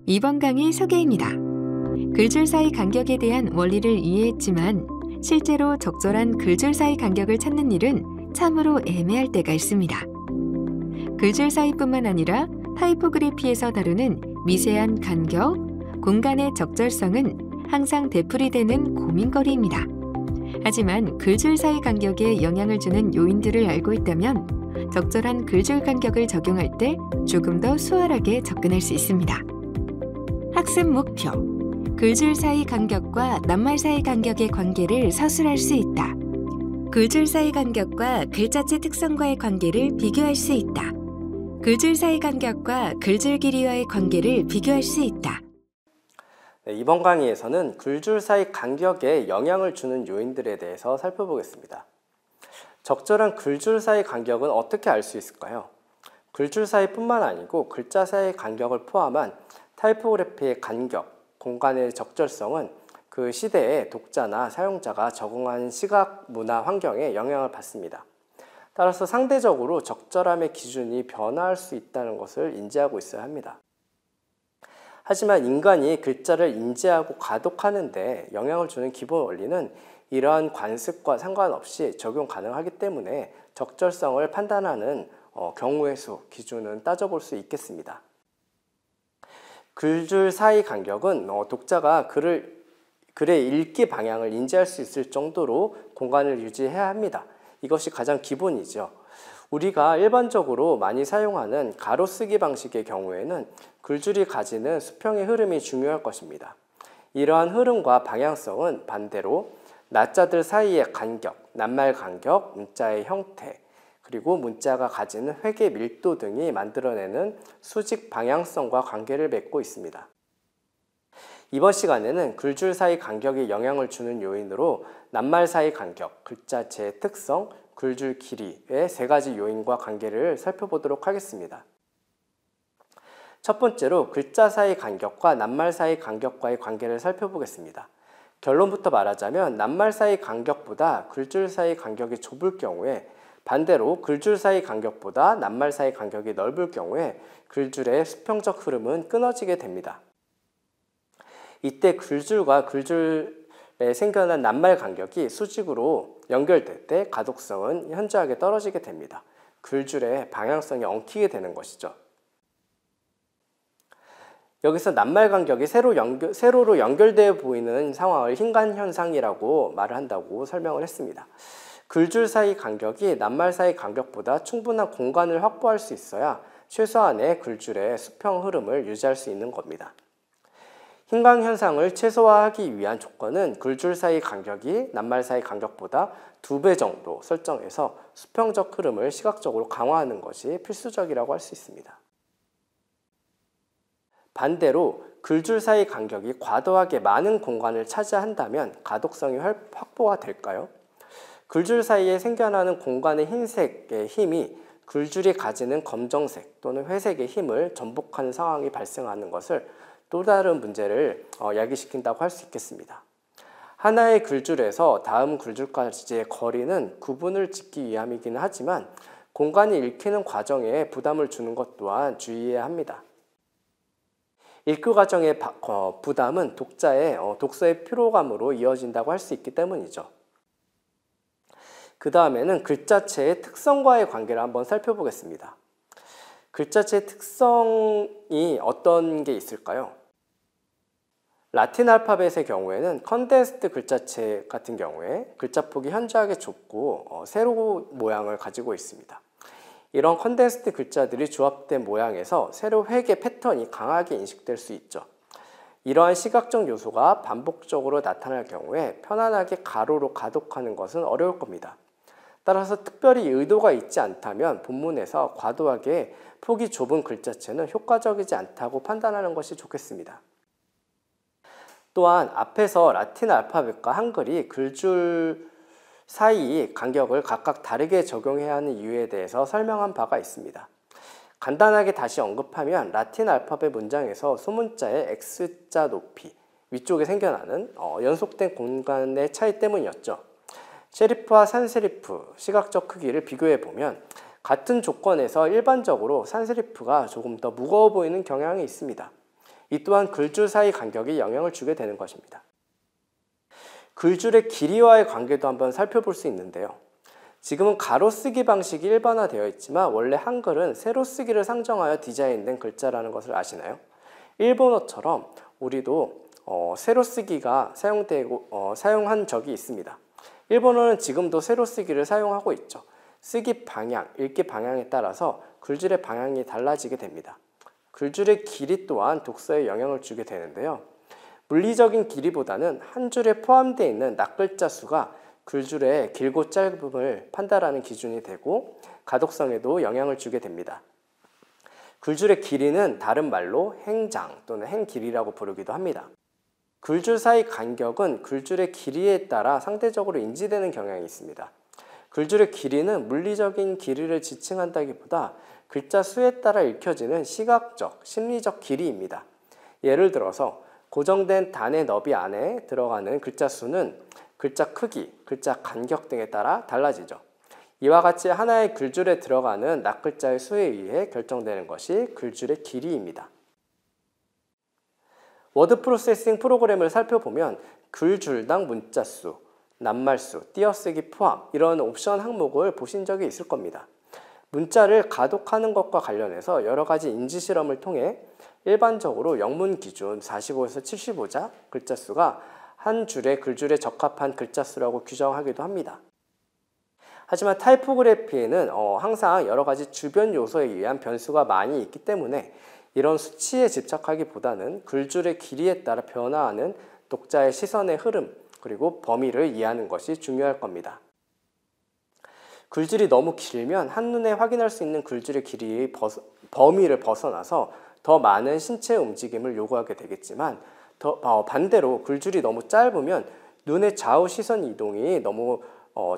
이번 강의 소개입니다. 글줄 사이 간격에 대한 원리를 이해했지만 실제로 적절한 글줄 사이 간격을 찾는 일은 참으로 애매할 때가 있습니다. 글줄 사이뿐만 아니라 타이포그래피에서 다루는 미세한 간격, 공간의 적절성은 항상 되풀이되는 고민거리입니다. 하지만 글줄 사이 간격에 영향을 주는 요인들을 알고 있다면 적절한 글줄 간격을 적용할 때 조금 더 수월하게 접근할 수 있습니다. 학습 목표: 글줄 사이 간격과 낱말 사이 간격의 관계를 서술할 수 있다. 글줄 사이 간격과 글자체 특성과의 관계를 비교할 수 있다. 글줄 사이 간격과 글줄 길이와의 관계를 비교할 수 있다. 이번 강의에서는 글줄 사이 간격에 영향을 주는 요인들에 대해서 살펴보겠습니다. 적절한 글줄 사이 간격은 어떻게 알 수 있을까요? 글줄 사이뿐만 아니고 글자 사이 간격을 포함한 타이포그래피의 간격, 공간의 적절성은 그 시대의 독자나 사용자가 적응하는 시각, 문화, 환경에 영향을 받습니다. 따라서 상대적으로 적절함의 기준이 변화할 수 있다는 것을 인지하고 있어야 합니다. 하지만 인간이 글자를 인지하고 가독하는 데 영향을 주는 기본 원리는 이러한 관습과 상관없이 적용 가능하기 때문에 적절성을 판단하는 경우의 수, 기준은 따져볼 수 있겠습니다. 글줄 사이 간격은 독자가 글의 읽기 방향을 인지할 수 있을 정도로 공간을 유지해야 합니다. 이것이 가장 기본이죠. 우리가 일반적으로 많이 사용하는 가로쓰기 방식의 경우에는 글줄이 가지는 수평의 흐름이 중요할 것입니다. 이러한 흐름과 방향성은 반대로 낱자들 사이의 간격, 낱말 간격, 문자의 형태, 그리고 문자가 가지는 획의 밀도 등이 만들어내는 수직 방향성과 관계를 맺고 있습니다. 이번 시간에는 글줄 사이 간격에 영향을 주는 요인으로 낱말 사이 간격, 글자체의 특성, 글줄 길이의 세 가지 요인과 관계를 살펴보도록 하겠습니다. 첫 번째로 글자 사이 간격과 낱말 사이 간격과의 관계를 살펴보겠습니다. 결론부터 말하자면 낱말 사이 간격보다 글줄 사이 간격이 좁을 경우에 반대로 글줄 사이 간격보다 낱말 사이 간격이 넓을 경우에 글줄의 수평적 흐름은 끊어지게 됩니다. 이때 글줄과 글줄에 생겨난 낱말 간격이 수직으로 연결될 때 가독성은 현저하게 떨어지게 됩니다. 글줄의 방향성이 엉키게 되는 것이죠. 여기서 낱말 간격이 세로로 연결되어 보이는 상황을 흰간 현상이라고 말을 한다고 설명을 했습니다. 글줄 사이 간격이 낱말 사이 간격보다 충분한 공간을 확보할 수 있어야 최소한의 글줄의 수평 흐름을 유지할 수 있는 겁니다. 흰강 현상을 최소화하기 위한 조건은 글줄 사이 간격이 낱말 사이 간격보다 2배 정도 설정해서 수평적 흐름을 시각적으로 강화하는 것이 필수적이라고 할 수 있습니다. 반대로 글줄 사이 간격이 과도하게 많은 공간을 차지한다면 가독성이 확보가 될까요? 글줄 사이에 생겨나는 공간의 흰색의 힘이 글줄이 가지는 검정색 또는 회색의 힘을 전복하는 상황이 발생하는 것을 또 다른 문제를 야기시킨다고 할 수 있겠습니다. 하나의 글줄에서 다음 글줄까지의 거리는 구분을 짓기 위함이기는 하지만 공간이 읽히는 과정에 부담을 주는 것 또한 주의해야 합니다. 읽기 과정의 부담은 독자의 독서의 피로감으로 이어진다고 할 수 있기 때문이죠. 그 다음에는 글자체의 특성과의 관계를 한번 살펴보겠습니다. 글자체의 특성이 어떤 게 있을까요? 라틴 알파벳의 경우에는 컨덴스드 글자체 같은 경우에 글자폭이 현저하게 좁고 세로 모양을 가지고 있습니다. 이런 컨덴스드 글자들이 조합된 모양에서 세로 획의 패턴이 강하게 인식될 수 있죠. 이러한 시각적 요소가 반복적으로 나타날 경우에 편안하게 가로로 가독하는 것은 어려울 겁니다. 따라서 특별히 의도가 있지 않다면 본문에서 과도하게 폭이 좁은 글자체는 효과적이지 않다고 판단하는 것이 좋겠습니다. 또한 앞에서 라틴 알파벳과 한글이 글줄 사이 간격을 각각 다르게 적용해야 하는 이유에 대해서 설명한 바가 있습니다. 간단하게 다시 언급하면 라틴 알파벳 문장에서 소문자의 X자 높이, 위쪽에 생겨나는 연속된 공간의 차이 때문이었죠. 세리프와 산세리프, 시각적 크기를 비교해보면 같은 조건에서 일반적으로 산세리프가 조금 더 무거워 보이는 경향이 있습니다. 이 또한 글줄 사이 간격에 영향을 주게 되는 것입니다. 글줄의 길이와의 관계도 한번 살펴볼 수 있는데요. 지금은 가로쓰기 방식이 일반화되어 있지만 원래 한글은 세로쓰기를 상정하여 디자인된 글자라는 것을 아시나요? 일본어처럼 우리도 세로쓰기가 사용한 적이 있습니다. 일본어는 지금도 세로쓰기를 사용하고 있죠. 쓰기 방향, 읽기 방향에 따라서 글줄의 방향이 달라지게 됩니다. 글줄의 길이 또한 독서에 영향을 주게 되는데요. 물리적인 길이보다는 한 줄에 포함되어 있는 낱글자 수가 글줄의 길고 짧음을 판단하는 기준이 되고 가독성에도 영향을 주게 됩니다. 글줄의 길이는 다른 말로 행장 또는 행길이라고 부르기도 합니다. 글줄 사이 간격은 글줄의 길이에 따라 상대적으로 인지되는 경향이 있습니다. 글줄의 길이는 물리적인 길이를 지칭한다기보다 글자 수에 따라 읽혀지는 시각적, 심리적 길이입니다. 예를 들어서 고정된 단의 너비 안에 들어가는 글자 수는 글자 크기, 글자 간격 등에 따라 달라지죠. 이와 같이 하나의 글줄에 들어가는 낱글자의 수에 의해 결정되는 것이 글줄의 길이입니다. 워드 프로세싱 프로그램을 살펴보면 글줄당 문자 수, 낱말수, 띄어쓰기 포함 이런 옵션 항목을 보신 적이 있을 겁니다. 문자를 가독하는 것과 관련해서 여러 가지 인지 실험을 통해 일반적으로 영문 기준 45에서 75자 글자 수가 한 줄의 글줄에 적합한 글자 수라고 규정하기도 합니다. 하지만 타이포그래피에는 항상 여러 가지 주변 요소에 의한 변수가 많이 있기 때문에 이런 수치에 집착하기보다는 글줄의 길이에 따라 변화하는 독자의 시선의 흐름 그리고 범위를 이해하는 것이 중요할 겁니다. 글줄이 너무 길면 한눈에 확인할 수 있는 글줄의 길이의 범위를 벗어나서 더 많은 신체 움직임을 요구하게 되겠지만 반대로 글줄이 너무 짧으면 눈의 좌우 시선 이동이 너무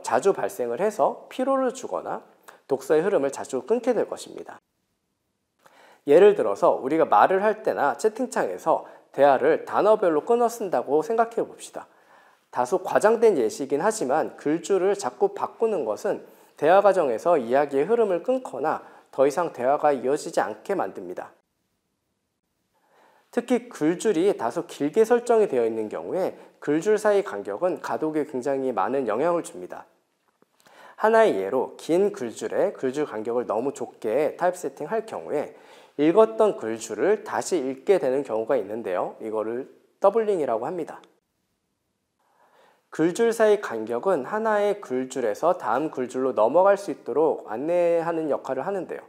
자주 발생을 해서 피로를 주거나 독서의 흐름을 자주 끊게 될 것입니다. 예를 들어서 우리가 말을 할 때나 채팅창에서 대화를 단어별로 끊어 쓴다고 생각해 봅시다. 다소 과장된 예시이긴 하지만 글줄을 자꾸 바꾸는 것은 대화 과정에서 이야기의 흐름을 끊거나 더 이상 대화가 이어지지 않게 만듭니다. 특히 글줄이 다소 길게 설정이 되어 있는 경우에 글줄 사이 간격은 가독에 굉장히 많은 영향을 줍니다. 하나의 예로 긴 글줄에 글줄 간격을 너무 좁게 타입세팅할 경우에 읽었던 글줄을 다시 읽게 되는 경우가 있는데요. 이거를 더블링이라고 합니다. 글줄 사이 간격은 하나의 글줄에서 다음 글줄로 넘어갈 수 있도록 안내하는 역할을 하는데요.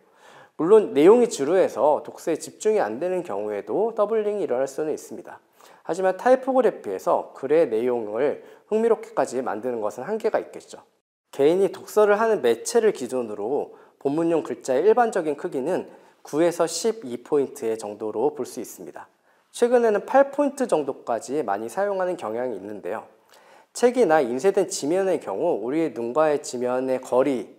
물론 내용이 지루해서 독서에 집중이 안 되는 경우에도 더블링이 일어날 수는 있습니다. 하지만 타이포그래피에서 글의 내용을 흥미롭게까지 만드는 것은 한계가 있겠죠. 개인이 독서를 하는 매체를 기준으로 본문용 글자의 일반적인 크기는 9에서 12포인트 정도로 볼 수 있습니다. 최근에는 8포인트 정도까지 많이 사용하는 경향이 있는데요. 책이나 인쇄된 지면의 경우 우리의 눈과의 지면의 거리는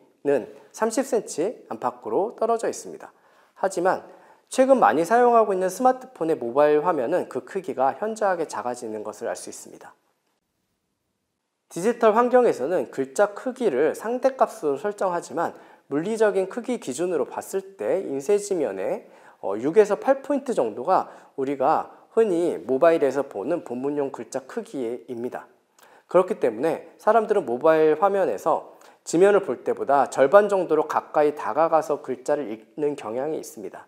30cm 안팎으로 떨어져 있습니다. 하지만 최근 많이 사용하고 있는 스마트폰의 모바일 화면은 그 크기가 현저하게 작아지는 것을 알 수 있습니다. 디지털 환경에서는 글자 크기를 상대값으로 설정하지만 물리적인 크기 기준으로 봤을 때 인쇄 지면의 6에서 8포인트 정도가 우리가 흔히 모바일에서 보는 본문용 글자 크기입니다. 그렇기 때문에 사람들은 모바일 화면에서 지면을 볼 때보다 절반 정도로 가까이 다가가서 글자를 읽는 경향이 있습니다.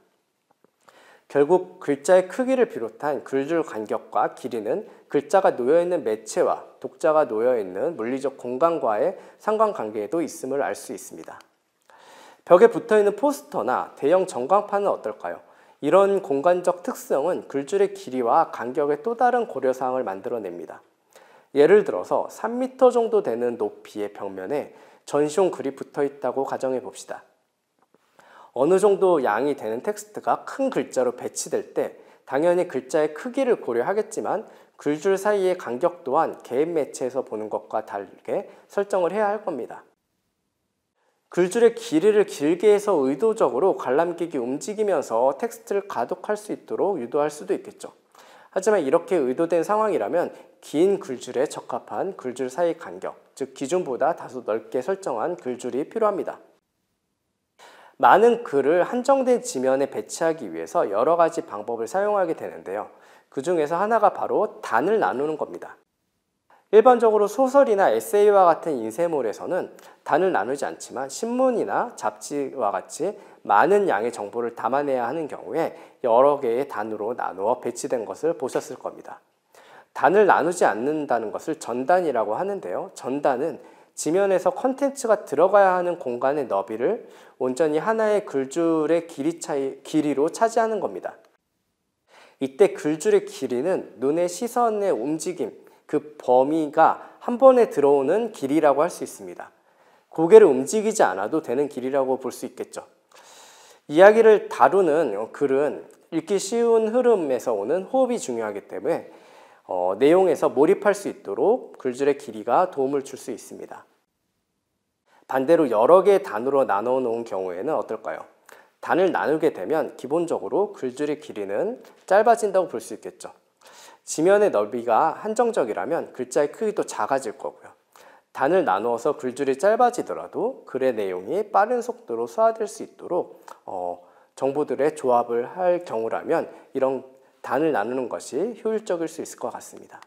결국 글자의 크기를 비롯한 글줄 간격과 길이는 글자가 놓여있는 매체와 독자가 놓여있는 물리적 공간과의 상관관계에도 있음을 알 수 있습니다. 벽에 붙어있는 포스터나 대형 전광판은 어떨까요? 이런 공간적 특성은 글줄의 길이와 간격의 또 다른 고려사항을 만들어냅니다. 예를 들어서 3m 정도 되는 높이의 벽면에 전시용 글이 붙어 있다고 가정해 봅시다. 어느 정도 양이 되는 텍스트가 큰 글자로 배치될 때 당연히 글자의 크기를 고려하겠지만 글줄 사이의 간격 또한 개인 매체에서 보는 것과 다르게 설정을 해야 할 겁니다. 글줄의 길이를 길게 해서 의도적으로 관람객이 움직이면서 텍스트를 가독할 수 있도록 유도할 수도 있겠죠. 하지만 이렇게 의도된 상황이라면 긴 글줄에 적합한 글줄 사이 간격, 즉 기준보다 다소 넓게 설정한 글줄이 필요합니다. 많은 글을 한정된 지면에 배치하기 위해서 여러 가지 방법을 사용하게 되는데요. 그 중에서 하나가 바로 단을 나누는 겁니다. 일반적으로 소설이나 에세이와 같은 인쇄물에서는 단을 나누지 않지만 신문이나 잡지와 같이 많은 양의 정보를 담아내야 하는 경우에 여러 개의 단으로 나누어 배치된 것을 보셨을 겁니다. 단을 나누지 않는다는 것을 전단이라고 하는데요. 전단은 지면에서 컨텐츠가 들어가야 하는 공간의 너비를 온전히 하나의 글줄의 길이로 차지하는 겁니다. 이때 글줄의 길이는 눈의 시선의 움직임, 그 범위가 한 번에 들어오는 길이라고 할 수 있습니다. 고개를 움직이지 않아도 되는 길이라고 볼 수 있겠죠. 이야기를 다루는 글은 읽기 쉬운 흐름에서 오는 호흡이 중요하기 때문에 내용에서 몰입할 수 있도록 글줄의 길이가 도움을 줄 수 있습니다. 반대로 여러 개의 단으로 나눠 놓은 경우에는 어떨까요? 단을 나누게 되면 기본적으로 글줄의 길이는 짧아진다고 볼 수 있겠죠. 지면의 넓이가 한정적이라면 글자의 크기도 작아질 거고요. 단을 나누어서 글줄이 짧아지더라도 글의 내용이 빠른 속도로 소화될 수 있도록 정보들의 조합을 할 경우라면 이런 단을 나누는 것이 효율적일 수 있을 것 같습니다.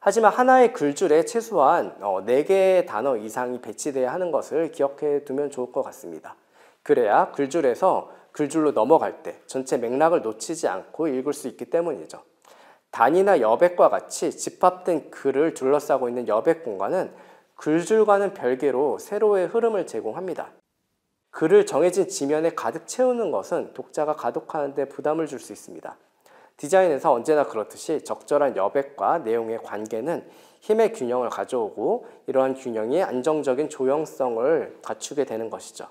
하지만 하나의 글줄에 최소한 4개의 단어 이상이 배치되어야 하는 것을 기억해 두면 좋을 것 같습니다. 그래야 글줄에서 글줄로 넘어갈 때 전체 맥락을 놓치지 않고 읽을 수 있기 때문이죠. 단이나 여백과 같이 집합된 글을 둘러싸고 있는 여백 공간은 글줄과는 별개로 세로의 흐름을 제공합니다. 글을 정해진 지면에 가득 채우는 것은 독자가 가독하는 데 부담을 줄 수 있습니다. 디자인에서 언제나 그렇듯이 적절한 여백과 내용의 관계는 힘의 균형을 가져오고 이러한 균형이 안정적인 조형성을 갖추게 되는 것이죠.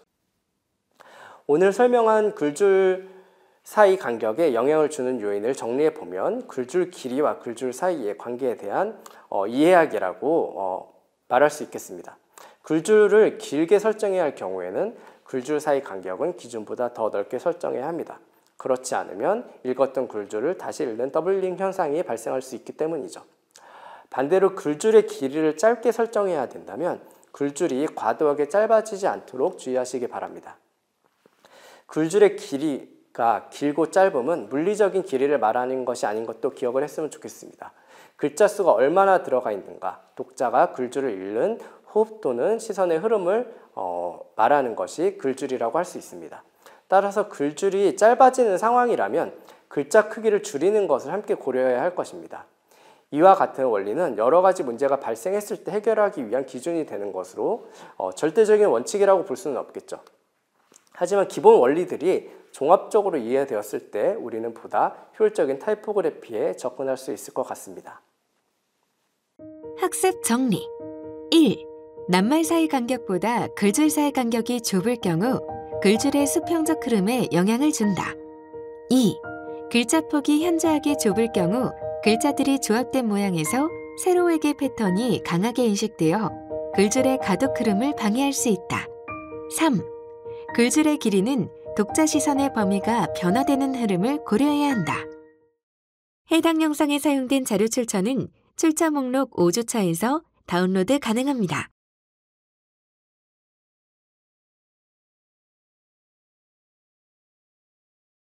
오늘 설명한 글줄 사이 간격에 영향을 주는 요인을 정리해 보면 글줄 길이와 글줄 사이의 관계에 대한 이해하기라고 말할 수 있겠습니다. 글줄을 길게 설정해야 할 경우에는 글줄 사이 간격은 기존보다 더 넓게 설정해야 합니다. 그렇지 않으면 읽었던 글줄을 다시 읽는 더블링 현상이 발생할 수 있기 때문이죠. 반대로 글줄의 길이를 짧게 설정해야 된다면 글줄이 과도하게 짧아지지 않도록 주의하시기 바랍니다. 글줄의 길이가 길고 짧음은 물리적인 길이를 말하는 것이 아닌 것도 기억을 했으면 좋겠습니다. 글자 수가 얼마나 들어가 있는가, 독자가 글줄을 읽는 호흡 또는 시선의 흐름을 말하는 것이 글줄이라고 할 수 있습니다. 따라서 글줄이 짧아지는 상황이라면 글자 크기를 줄이는 것을 함께 고려해야 할 것입니다. 이와 같은 원리는 여러 가지 문제가 발생했을 때 해결하기 위한 기준이 되는 것으로 절대적인 원칙이라고 볼 수는 없겠죠. 하지만 기본 원리들이 종합적으로 이해되었을 때 우리는 보다 효율적인 타이포그래피에 접근할 수 있을 것 같습니다. 학습 정리 1. 낱말 사이 간격보다 글줄 사이 간격이 좁을 경우 글줄의 수평적 흐름에 영향을 준다. 2. 글자 폭이 현저하게 좁을 경우 글자들이 조합된 모양에서 세로획의 패턴이 강하게 인식되어 글줄의 가독 흐름을 방해할 수 있다. 3. 글줄의 길이는 독자 시선의 범위가 변화되는 흐름을 고려해야 한다. 해당 영상에 사용된 자료 출처는 출처 목록 5주차에서 다운로드 가능합니다.